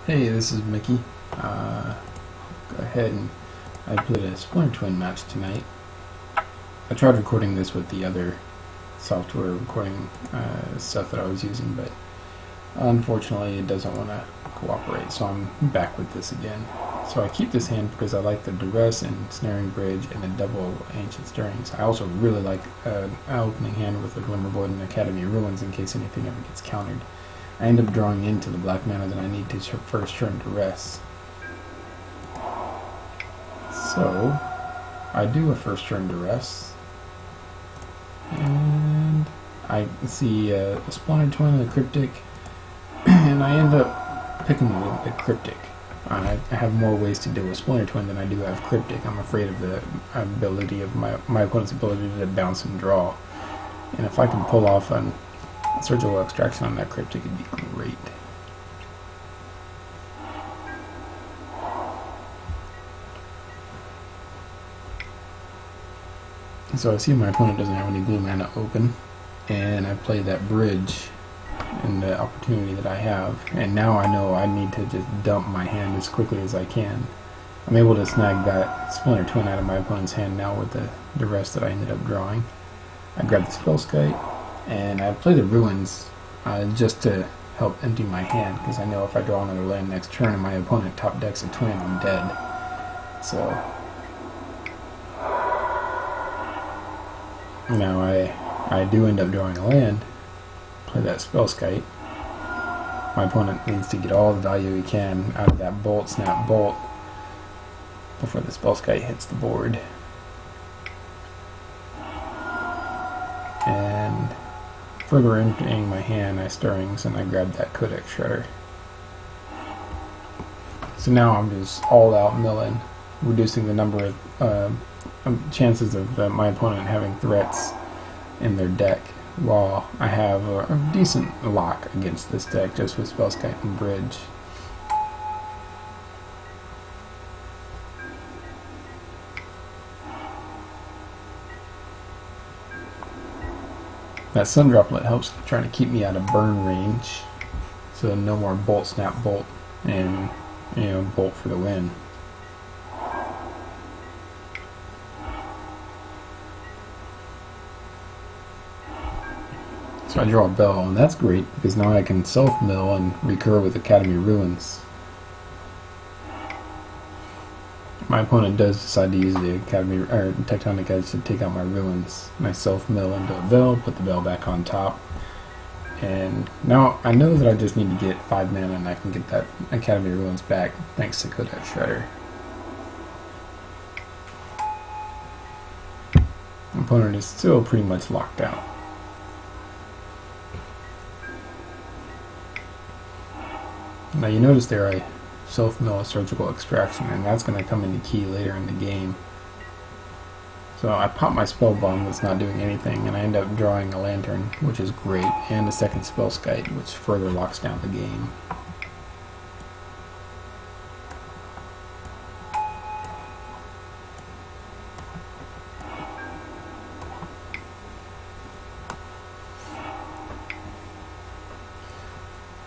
Hey, this is Mickey. Go ahead and I played a Splinter Twin match tonight. I tried recording this with the other software recording stuff that I was using, but unfortunately it doesn't want to cooperate, so I'm back with this again. So I keep this hand because I like the duress and snaring bridge and the double ancient stirrings. I also really like an opening hand with a Glimmer Void and Academy Ruins in case anything ever gets countered. I end up drawing into the black mana that I need to first turn duress. So I do a first turn duress, and I see a Splinter Twin and a Cryptic, and I end up picking the Cryptic. I have more ways to deal with Splinter Twin than I do have Cryptic. I'm afraid of the ability of my opponent's ability to bounce and draw. And if I can pull off a surgical extraction on that Cryptic, it'd be great. So I see my opponent doesn't have any blue mana open, and I play that bridge and the opportunity that I have, and now I know I need to just dump my hand as quickly as I can. I'm able to snag that Splinter Twin out of my opponent's hand now with the rest that I ended up drawing. I grab the Spellskite, and I play the Ruins just to help empty my hand, because I know if I draw another land next turn and my opponent top decks a twin, I'm dead. So now I do end up drawing a land, play that Spellskite. My opponent needs to get all the value he can out of that Bolt, Snap, Bolt before the Spellskite hits the board. And further emptying my hand, I stirrings and I grab that Codex Shredder. So now I'm just all out milling, reducing the number of chances of my opponent having threats in their deck, while I have a decent lock against this deck just with Spellskite and Bridge. That Sun Droplet helps trying to keep me out of burn range, so no more Bolt, Snap, Bolt, and Bolt for the win. So I draw a Bell, and that's great because now I can self-mill and recur with Academy Ruins. My opponent does decide to use the Academy or Tectonic Edge to take out my Ruins. And I self-mill into a Bell, put the Bell back on top, and now I know that I just need to get 5 mana and I can get that Academy Ruins back thanks to Codex Shredder. My opponent is still pretty much locked out. Now you notice there I self-mill a surgical extraction, and that's going to come into key later in the game. So I pop my spell bomb that's not doing anything, and I end up drawing a lantern, which is great, and a second Spellskite, which further locks down the game.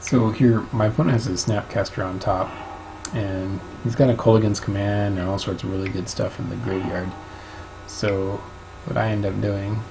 So here, my opponent has a Snapcaster on top, and he's got a Kolaghan's Command and all sorts of really good stuff in the graveyard. So what I end up doing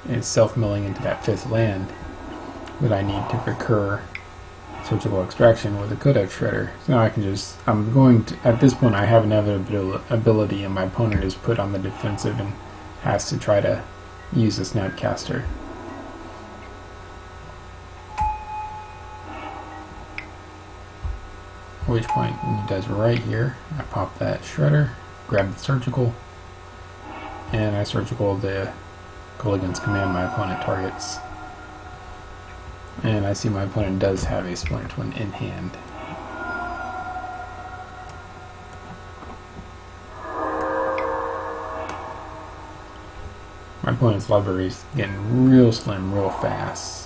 is self-milling into that 5th land that I need to recur surgical extraction with a Codex Shredder. So now I can just, at this point I have another ability, and my opponent is put on the defensive and has to try to use a Snapcaster. At which point he does right here. I pop that Shredder, grab the Surgical, and I Surgical the Kolaghan's Command my opponent targets. And I see my opponent does have a Splinter Twin in hand. My opponent's library is getting real slim real fast.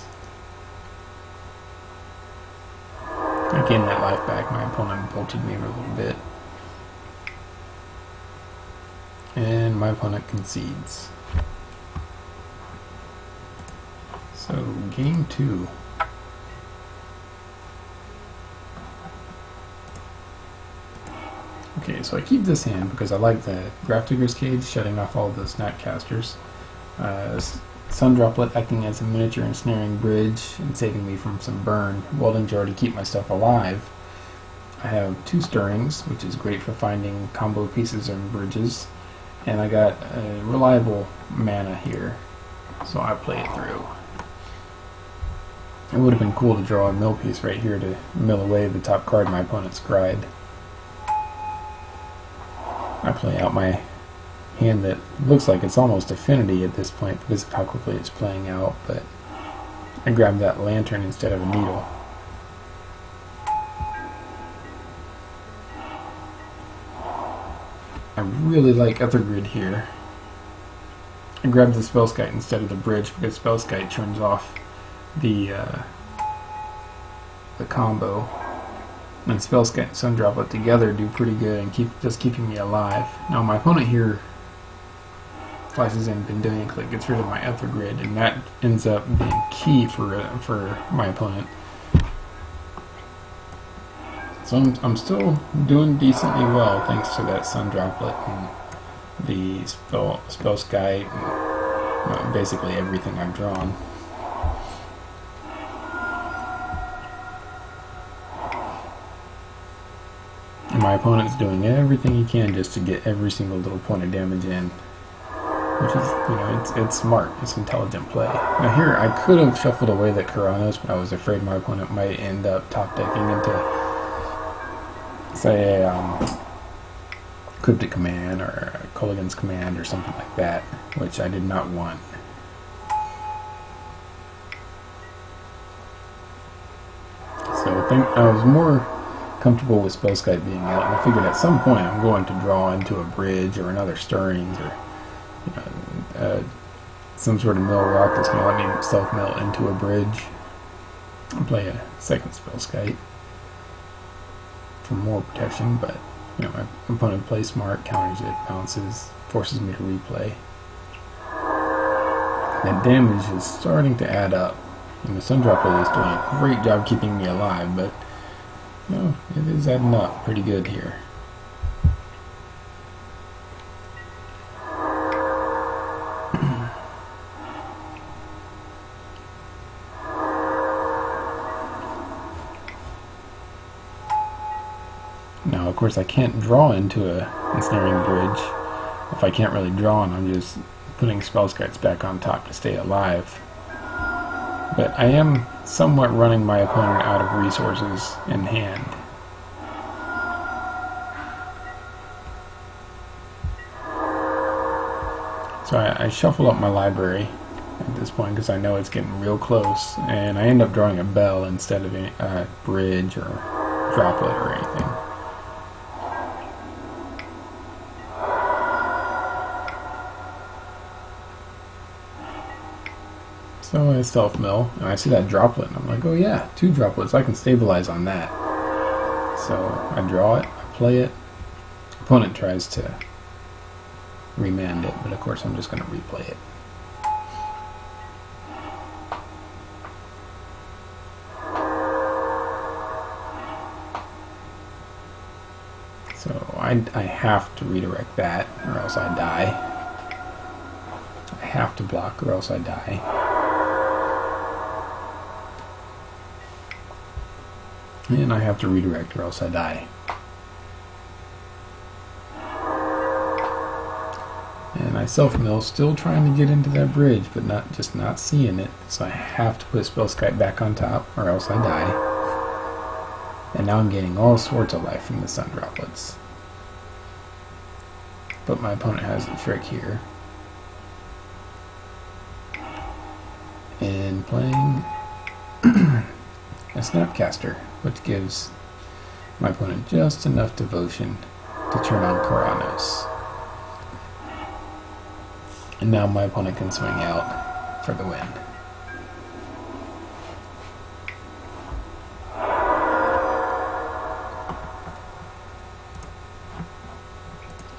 I gained that life back. My opponent bolted me a little bit. And my opponent concedes. So, game 2. Okay, so I keep this hand because I like the Grafdigger's Cage shutting off all of those Snapcasters. Sun Droplet acting as a miniature ensnaring bridge and saving me from some burn. Welding Jar to keep my stuff alive. I have 2 Stirrings, which is great for finding combo pieces and bridges. And I got a reliable mana here, so I play it through. It would have been cool to draw a mill piece right here to mill away the top card my opponent scried. I play out my hand that looks like it's almost affinity at this point because of how quickly it's playing out, but I grabbed that lantern instead of a needle. I really like Ethergrid here. I grabbed the Spellskite instead of the bridge because Spellskite turns off the combo. And Spellskite and Sun Droplet together do pretty good and keeping me alive. Now my opponent here flashes in Vendilion Click, gets rid of my Ethergrid, and that ends up being key for my opponent. So I'm still doing decently well thanks to that Sun Droplet and the Spellskite and basically everything I've drawn. And my opponent's doing everything he can just to get every single little point of damage in, which is, it's smart, it's intelligent play. Now here, I could have shuffled away that Karanos, but I was afraid my opponent might end up top decking into, say, Cryptic Command or Culligan's Command or something like that, which I did not want. So I was more comfortable with Spellskite being out, and I figured at some point I'm going to draw into a bridge or another Stirrings or some sort of mill rock that's going to let me self-mill into a bridge and play a second Spellskite for more protection, but my opponent plays smart, counters it, bounces, forces me to replay. That damage is starting to add up. Sun Droplet is doing a great job keeping me alive, but it is adding up pretty good here. Now, of course, I can't draw into a ensnaring bridge if I can't really draw, and I'm just putting Spellskites back on top to stay alive. But I am somewhat running my opponent out of resources in hand. So I shuffle up my library at this point because I know it's getting real close, and I end up drawing a bell instead of a bridge or droplet or anything. So I self-mill, and I see that droplet, and I'm like, oh yeah, 2 droplets, I can stabilize on that. So I draw it, I play it. Opponent tries to remand it, but of course I'm just going to replay it. So I have to redirect that, or else I die. I have to block, or else I die. And I have to redirect or else I die. And I self-mill, still trying to get into that bridge, but not seeing it. So I have to put Spellskite back on top or else I die. And now I'm getting all sorts of life from the Sun Droplets. But my opponent has a trick here. And playing a Snapcaster, which gives my opponent just enough devotion to turn on Karanos. And now my opponent can swing out for the win.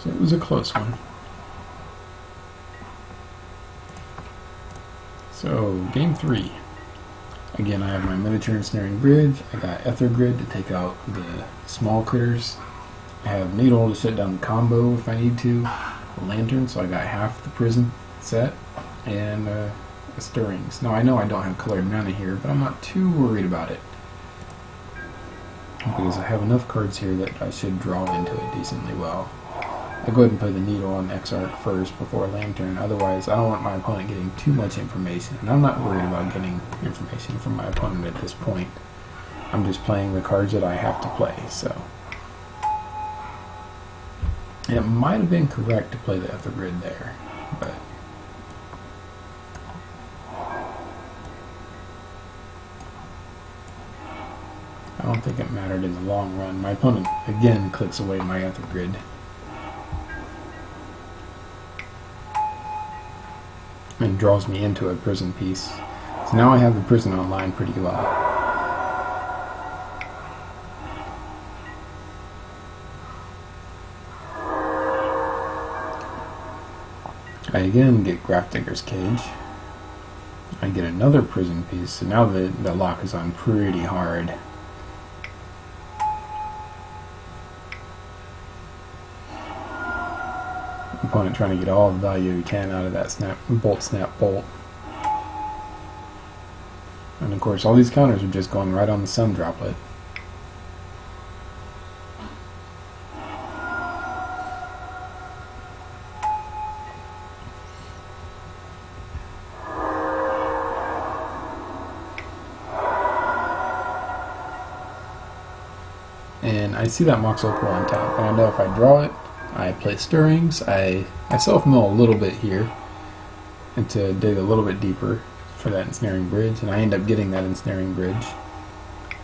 So it was a close one. So, game 3. Again, I have my miniature ensnaring bridge. I got Ethergrid to take out the small critters. I have Needle to shut down the combo if I need to. A Lantern, so I got half the prison set, and Stirrings. Now I know I don't have colored mana here, but I'm not too worried about it, because I have enough cards here that I should draw into it decently well. I'll go ahead and play the Needle on X-Arc first before Lantern, otherwise I don't want my opponent getting too much information, and I'm not worried about getting information from my opponent at this point. I'm just playing the cards that I have to play, so. It might have been correct to play the Ether Grid there, but I don't think it mattered in the long run. My opponent again clicks away my Ether Grid. And draws me into a prison piece. So now I have the prison online pretty well. I again get Grafdigger's Cage. I get another prison piece, so now the lock is on pretty hard. Opponent trying to get all the value he can out of that bolt. And of course all these counters are just going right on the Sun Droplet. And I see that Mox Opal on top, and I know if I draw it, I play Stirrings, I self-mill a little bit here and to dig a little bit deeper for that Ensnaring Bridge, and I end up getting that Ensnaring Bridge,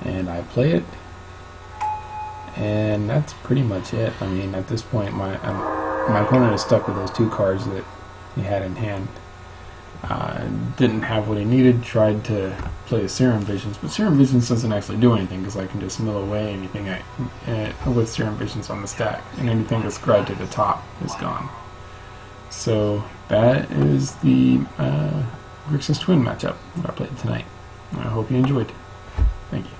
and I play it, and that's pretty much it. I mean, at this point my opponent is stuck with those two cards that he had in hand. Didn't have what he needed, tried to play Serum Visions, but Serum Visions doesn't actually do anything because I can just mill away anything with Serum Visions on the stack, and anything that's scribed to the top is gone. So that is the Grixis Twin matchup that I played tonight. I hope you enjoyed. Thank you.